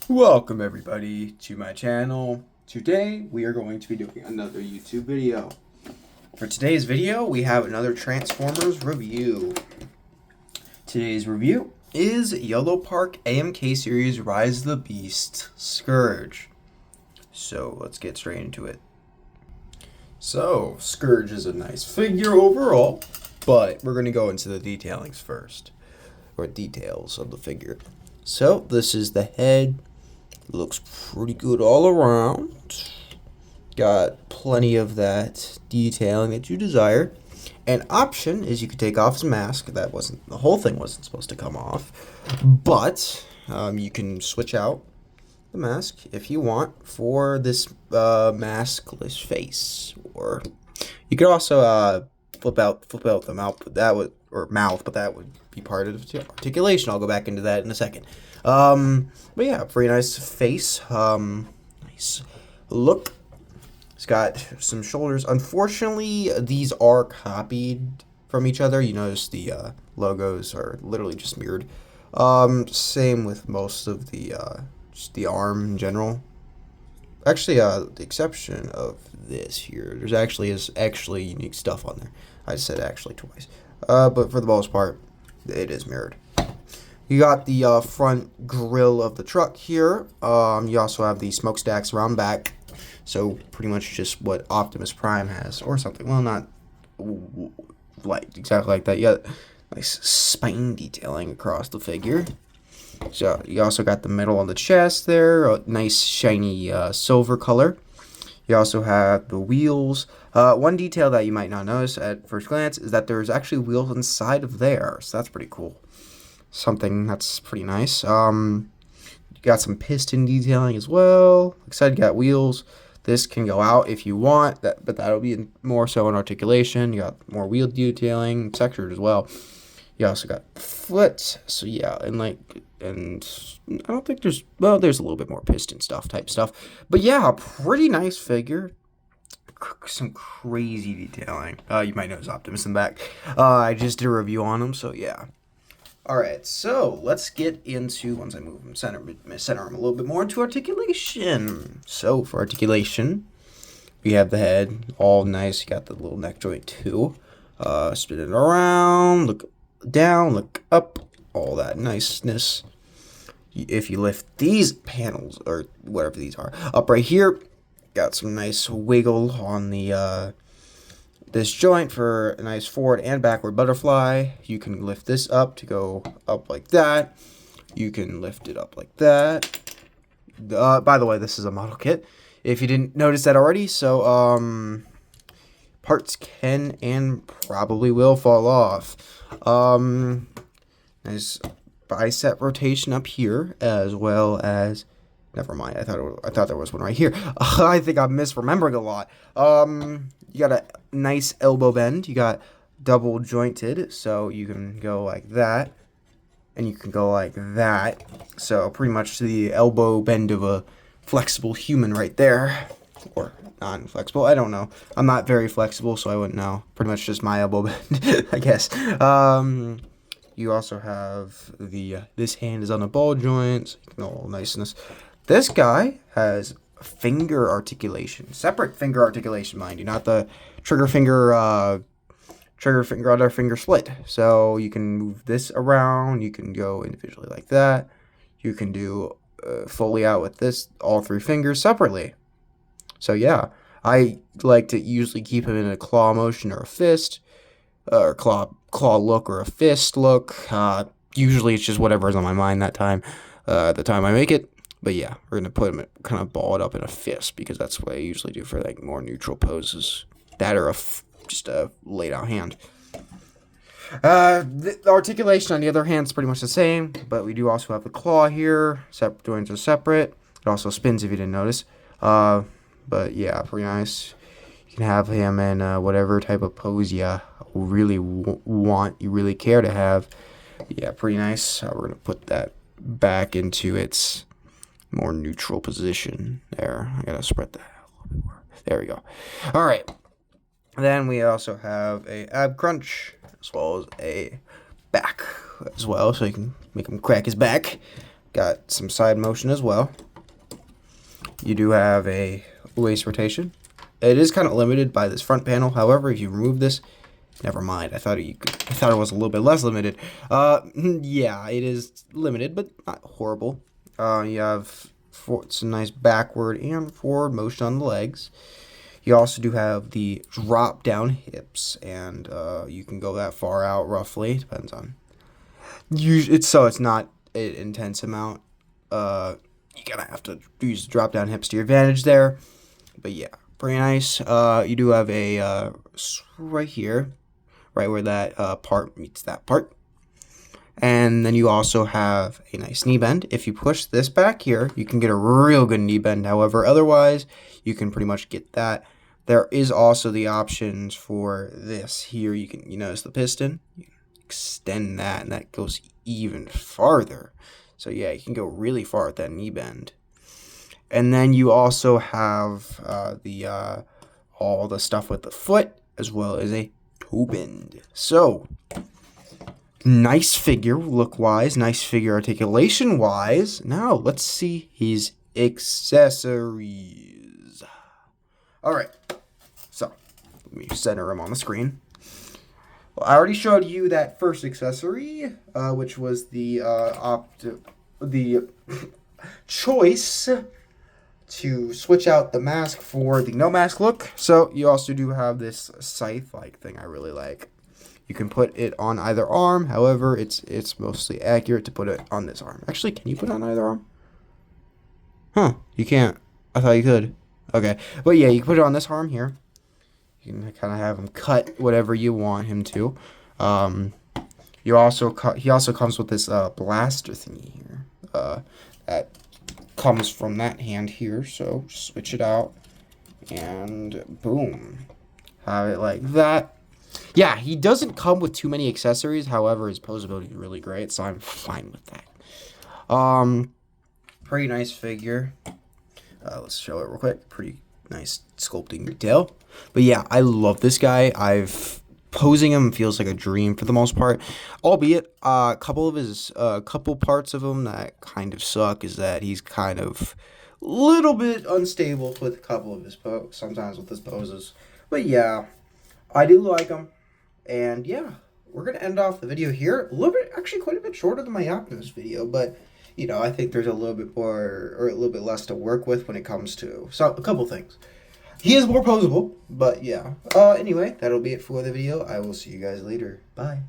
Welcome everybody to my channel. Today we are going to be doing another YouTube video. For today's video we have another Transformers review. Today's review is Yolopark AMK series Rise of the Beast Scourge. So let's get straight into it. So Scourge is a nice figure overall, but we're going to go into the detailings first. Or details of the figure. So this is the head. Looks pretty good all around. Got plenty of that detailing that you desire. An option is you could take off his mask. That wasn't, the whole thing wasn't supposed to come off. But you can switch out the mask if you want for this maskless face. Or you could also flip out the mouth, but that would, or mouth, but that would be part of the articulation. I'll go back into that in a second. But yeah, pretty nice face. Nice look. It's got some shoulders. Unfortunately, these are copied from each other. You notice the logos are literally just mirrored. Same with most of the just the arm in general. Actually, the exception of this here, there's actually unique stuff on there. I said actually twice. But for the most part, it is mirrored. You got the front grille of the truck here. You also have the smokestacks around back. So pretty much just what Optimus Prime has, or something. Well, not like exactly like that. You got nice spine detailing across the figure. So you also got the metal on the chest there, a nice shiny silver color. You also have the wheels. One detail that you might not notice at first glance is that there's actually wheels inside of there, so that's pretty cool. Something that's pretty nice. You got some piston detailing as well. Like I said, you got wheels. This can go out if you want, but that'll be more so in articulation. You got more wheel detailing, textured as well. You also got foot. So yeah, and I don't think there's a little bit more piston type stuff. But yeah, a pretty nice figure. Some crazy detailing. You might notice Optimus in the back. I just did a review on him, so yeah. Alright, so let's get into, once I move him, center him a little bit more, into articulation. So for articulation, we have the head, all nice. You got the little neck joint too. Spin it around, look down, look up, all that niceness. If you lift these panels, or whatever these are, up right here, got some nice wiggle on the this joint for a nice forward and backward butterfly. You can lift this up to go up like that. You can lift it up like that. By the way, this is a model kit, if you didn't notice that already. So parts can and probably will fall off. Nice bicep rotation up here, as well as, never mind, I thought there was one right here. I think I'm misremembering a lot. You got a nice elbow bend. You got double jointed, so you can go like that, and you can go like that. So pretty much the elbow bend of a flexible human right there, or non-flexible. I don't know. I'm not very flexible, so I wouldn't know. Pretty much just my elbow bend, I guess. You also have the this hand is on a ball joint, so you can all niceness. This guy has finger articulation, separate finger articulation, mind you, not the trigger finger, other finger split. So you can move this around. You can go individually like that. You can do fully out with this, all three fingers separately. So yeah, I like to usually keep him in a claw motion or a fist, or claw look or a fist look. Usually it's just whatever's on my mind that time, the time I make it. But yeah, we're going to put him kind of balled up in a fist, because that's what I usually do for like more neutral poses. That or just a laid out hand. The articulation on the other hand is pretty much the same, but we do also have the claw here. Joints are separate. It also spins if you didn't notice. But yeah, pretty nice. You can have him in whatever type of pose you really you really care to have. Yeah, pretty nice. We're going to put that back into its more neutral position there. I gotta spread that out a little bit more. There we go. All right. Then we also have a ab crunch, as well as a back as well, so you can make him crack his back. got some side motion as well. You do have a waist rotation. It is kind of limited by this front panel. However, if you remove this, never mind. I thought it was a little bit less limited. Yeah, it is limited, but not horrible. You have some nice backward and forward motion on the legs. You also do have the drop down hips, and you can go that far out roughly. Depends on. It's not an intense amount. You're gonna have to use the drop down hips to your advantage there. But yeah, pretty nice. You do have a right here, right where that part meets that part. And then you also have a nice knee bend. If you push this back here, you can get a real good knee bend. However, otherwise, you can pretty much get that. There is also the options for this here. You notice the piston. You extend that, and that goes even farther. So yeah, you can go really far with that knee bend. And then you also have all the stuff with the foot, as well as a toe bend. So nice figure look-wise, nice figure articulation-wise. Now, let's see his accessories. Alright, so let me center him on the screen. Well, I already showed you that first accessory, which was the choice to switch out the mask for the no mask look. So you also do have this scythe-like thing I really like. You can put it on either arm. However, it's mostly accurate to put it on this arm. Actually, can you put it on either arm? Huh, you can't. I thought you could. Okay, but yeah, you can put it on this arm here. You can kind of have him cut whatever you want him to. He also comes with this blaster thingy here. That comes from that hand here. So just switch it out, and boom, have it like that. Yeah, he doesn't come with too many accessories. However, his posability is really great, so I'm fine with that. Pretty nice figure. Let's show it real quick. Pretty nice sculpting detail. But yeah, I love this guy. Posing him feels like a dream for the most part. Albeit, couple parts of him that kind of suck is that he's kind of a little bit unstable with a couple of his sometimes with his poses. But yeah, I do like him. And yeah, we're going to end off the video here. A little bit, actually quite a bit shorter than my Optimus video, but you know, I think there's a little bit more, or a little bit less to work with when it comes to a couple things. He is more posable, but yeah. Anyway, that'll be it for the video. I will see you guys later. Bye.